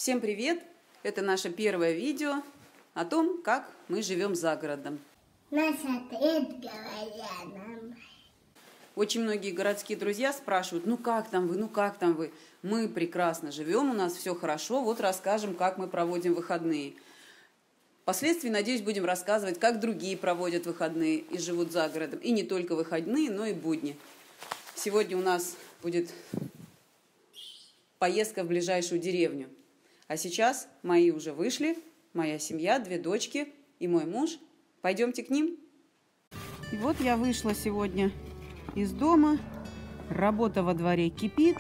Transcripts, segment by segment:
Всем привет! Это наше первое видео о том, как мы живем за городом. Наш ответ говорят нам. Очень многие городские друзья спрашивают, ну как там вы, ну как там вы? Мы прекрасно живем, у нас все хорошо, вот расскажем, как мы проводим выходные. Впоследствии, надеюсь, будем рассказывать, как другие проводят выходные и живут за городом. И не только выходные, но и будни. Сегодня у нас будет поездка в ближайшую деревню. А сейчас мои уже вышли, моя семья, 2 дочки и мой муж. Пойдемте к ним. И вот я вышла сегодня из дома. Работа во дворе кипит.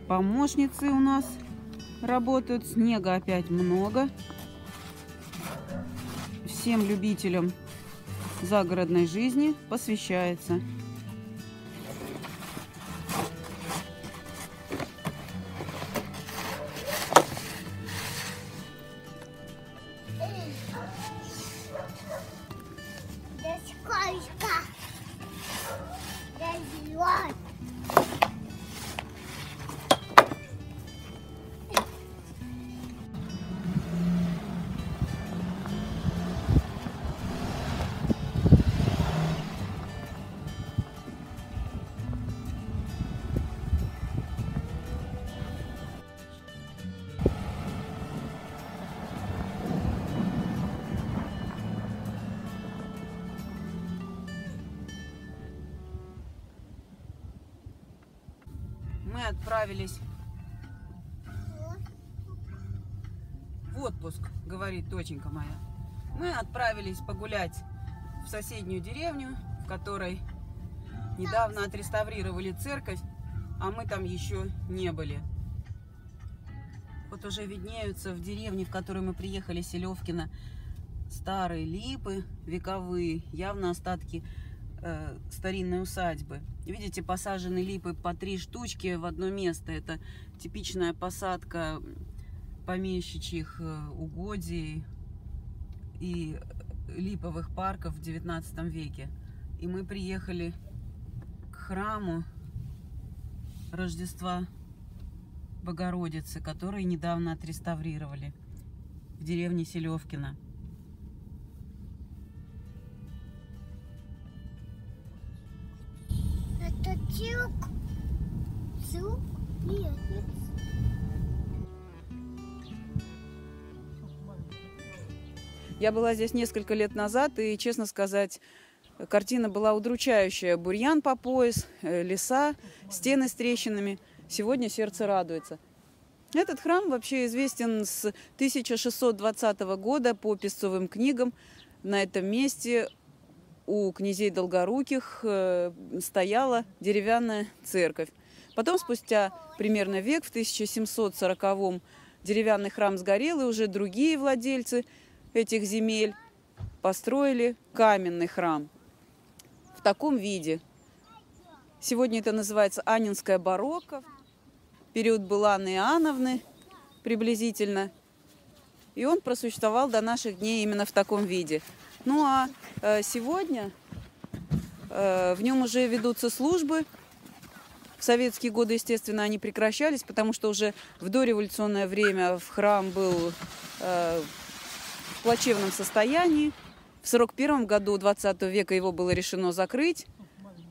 Помощницы у нас работают. Снега опять много. Всем любителям загородной жизни посвящается. Да сколько? Да зелёный. Мы отправились в отпуск, говорит доченька моя. Мы отправились погулять в соседнюю деревню, в которой недавно отреставрировали церковь, а мы там еще не были. Вот уже виднеются в деревне, в которой мы приехали, Селевкино, старые липы вековые, явно остатки старинной усадьбы. Видите, посажены липы по 3 штучки в одно место. Это типичная посадка помещичьих угодий и липовых парков в 19 веке. И мы приехали к храму Рождества Богородицы, который недавно отреставрировали в деревне Селевкино. Это тюк. Тюк? Нет, нет. Я была здесь несколько лет назад, и, честно сказать, картина была удручающая. Бурьян по пояс, леса, стены с трещинами. Сегодня сердце радуется. Этот храм вообще известен с 1620 года по песцовым книгам. На этом месте у князей Долгоруких стояла деревянная церковь. Потом, спустя примерно век, в 1740-м, деревянный храм сгорел, и уже другие владельцы этих земель построили каменный храм в таком виде. Сегодня это называется Аннинская барокко, период был Анны Иоанновны приблизительно. И он просуществовал до наших дней именно в таком виде. Ну а сегодня в нем уже ведутся службы. В советские годы, естественно, они прекращались, потому что уже в дореволюционное время в храм был в плачевном состоянии. В 1941 году 20 века его было решено закрыть.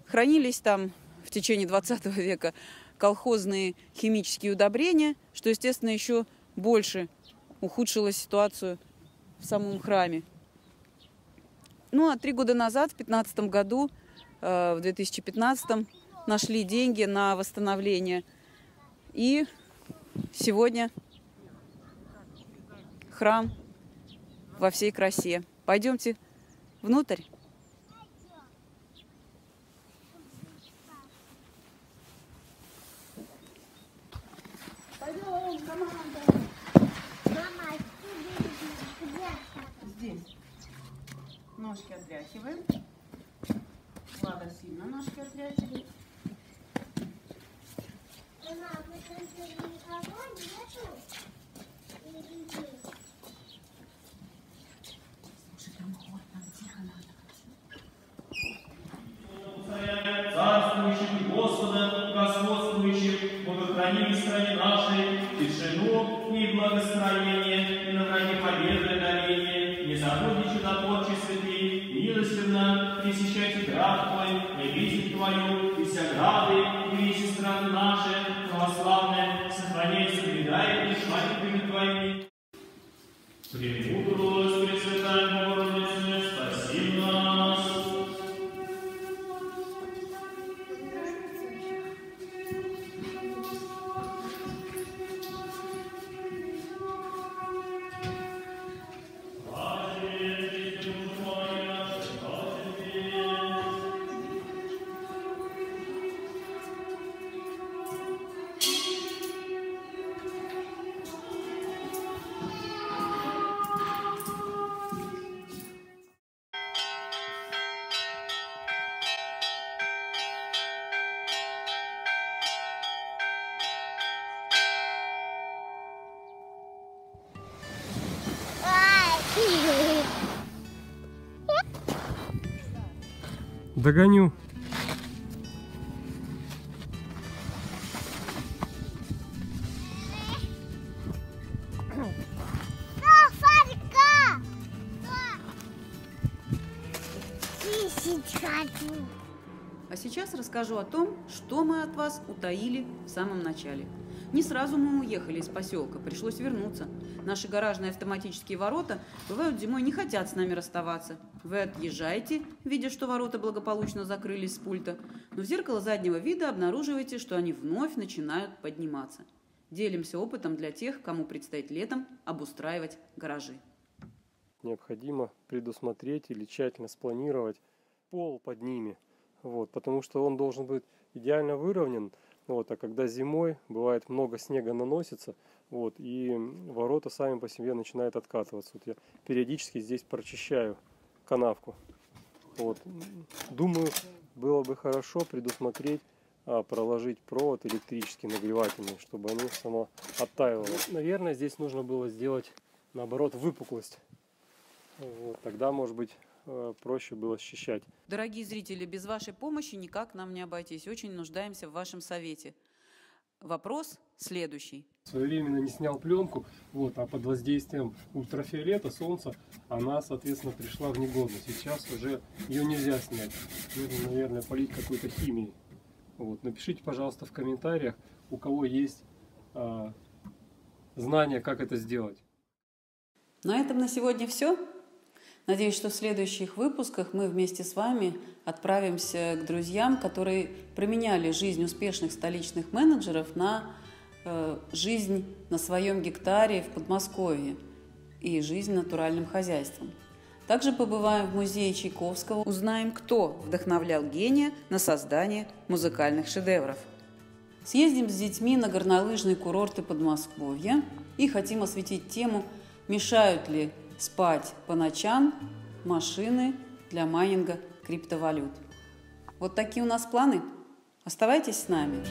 Хранились там в течение 20 века колхозные химические удобрения, что, естественно, еще больше ухудшило ситуацию в самом храме. Ну, а 3 года назад, в 2015 году, в 2015, нашли деньги на восстановление. И сегодня храм во всей красе. Пойдемте внутрь. Пойдем, команда. Мама, Здесь ножки отряхиваем. Влада сильно ножки отряхивает. мама, мы никого нету? Слушай, там ход, нам тихо надо. Царствующим Господом, господствующим, богохранящим сохрани в стране нашей тишину и благостроение, и на враге победы одоление. Не забудьте чудотворче святые, милостивно пресещайте град Твой, обитель Твою, и вся грады, и весь страны наши, православные, сохраняй, соблюдай пришватниками Твоими. Премудрость, Пресвятая Богородица, спаси нас. Догоню. А сейчас расскажу о том, что мы от вас утаили в самом начале. Не сразу мы уехали из поселка, пришлось вернуться. Наши гаражные автоматические ворота, бывают, зимой не хотят с нами расставаться. Вы отъезжаете, видя, что ворота благополучно закрылись с пульта, но в зеркало заднего вида обнаруживаете, что они вновь начинают подниматься. Делимся опытом для тех, кому предстоит летом обустраивать гаражи. Необходимо предусмотреть или тщательно спланировать пол под ними, потому что он должен быть идеально выровнен. А когда зимой бывает много снега наносится, и ворота сами по себе начинают откатываться. Я периодически здесь прочищаю канавку. Думаю, было бы хорошо предусмотреть, проложить провод электрический нагревательный, чтобы они само оттаивало. Наверное, здесь нужно было сделать, наоборот, выпуклость. Тогда, может быть, проще было счищать. Дорогие зрители, без вашей помощи никак нам не обойтись. Очень нуждаемся в вашем совете. Вопрос следующий. Своевременно не снял пленку, а под воздействием ультрафиолета, солнца, она, соответственно, пришла в негодность. Сейчас уже ее нельзя снять. Нужно, наверное, полить какой-то химией. Напишите, пожалуйста, в комментариях, у кого есть знания, как это сделать. На этом на сегодня все. Надеюсь, что в следующих выпусках мы вместе с вами отправимся к друзьям, которые променяли жизнь успешных столичных менеджеров на жизнь на своем гектаре в Подмосковье и жизнь натуральным хозяйством. Также побываем в музее Чайковского, узнаем, кто вдохновлял гения на создание музыкальных шедевров. Съездим с детьми на горнолыжные курорты Подмосковья и хотим осветить тему, мешают ли спать по ночам машины для майнинга криптовалют. Вот такие у нас планы. Оставайтесь с нами.